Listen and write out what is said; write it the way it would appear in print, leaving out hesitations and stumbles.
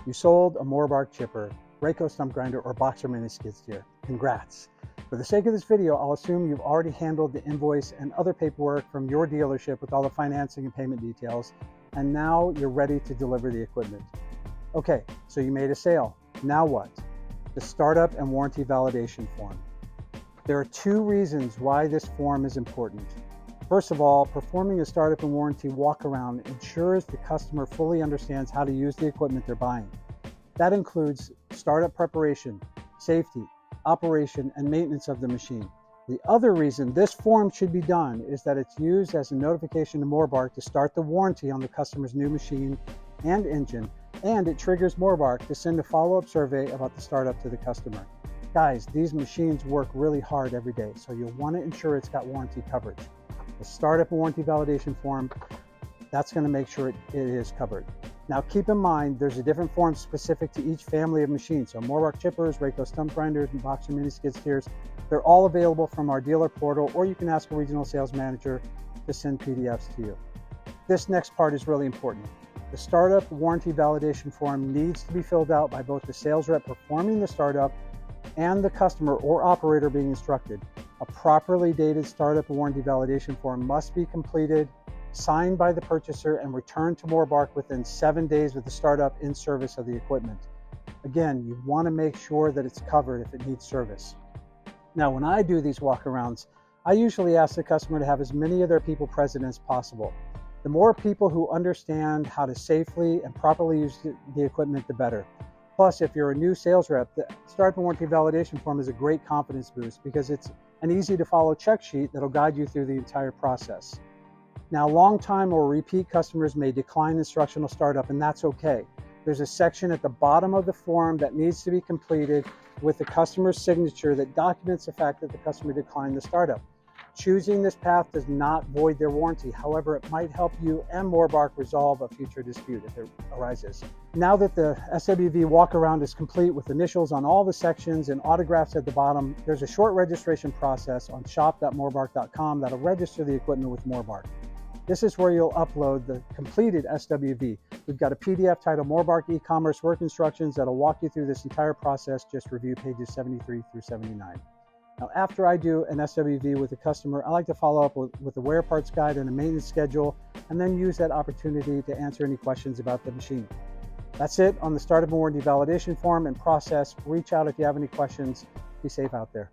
You sold a Morbark chipper, Rayco stump grinder, or boxer mini skid steer. Congrats. For the sake of this video, I'll assume you've already handled the invoice and other paperwork from your dealership with all the financing and payment details, and now you're ready to deliver the equipment. Okay, so you made a sale. Now what? The startup and warranty validation form. There are two reasons why this form is important. First of all, performing a startup and warranty walk-around ensures the customer fully understands how to use the equipment they're buying. That includes startup preparation, safety, operation, and maintenance of the machine. The other reason this form should be done is that it's used as a notification to Morbark to start the warranty on the customer's new machine and engine, and it triggers Morbark to send a follow-up survey about the startup to the customer. Guys, these machines work really hard every day, so you'll want to ensure it's got warranty coverage. The startup and warranty validation form, that's going to make sure it is covered. Now keep in mind, there's a different form specific to each family of machines. So Morbark chippers, Rayco stump grinders, and boxer mini skid steers, they're all available from our dealer portal, or you can ask a regional sales manager to send PDFs to you. This next part is really important. The startup warranty validation form needs to be filled out by both the sales rep performing the startup and the customer or operator being instructed. A properly dated startup warranty validation form must be completed, signed by the purchaser, and returned to Morbark within 7 days of the startup in service of the equipment. Again, you want to make sure that it's covered if it needs service. Now, when I do these walkarounds, I usually ask the customer to have as many of their people present as possible. The more people who understand how to safely and properly use the equipment, the better. Plus, if you're a new sales rep, the startup and warranty validation form is a great confidence boost because it's an easy to follow check sheet that'll guide you through the entire process. Now, long-time or repeat customers may decline instructional startup, and that's okay. There's a section at the bottom of the form that needs to be completed with the customer's signature that documents the fact that the customer declined the startup. Choosing this path does not void their warranty. However, it might help you and Morbark resolve a future dispute if it arises. Now that the SWV walkaround is complete with initials on all the sections and autographs at the bottom, there's a short registration process on shop.morbark.com that'll register the equipment with Morbark. This is where you'll upload the completed SWV. We've got a PDF titled Morbark E-commerce work instructions that'll walk you through this entire process. Just review pages 73 through 79. Now, after I do an SWV with a customer, I like to follow up with a wear parts guide and a maintenance schedule, and then use that opportunity to answer any questions about the machine. That's it on the startup and warranty validation form and process. Reach out if you have any questions. Be safe out there.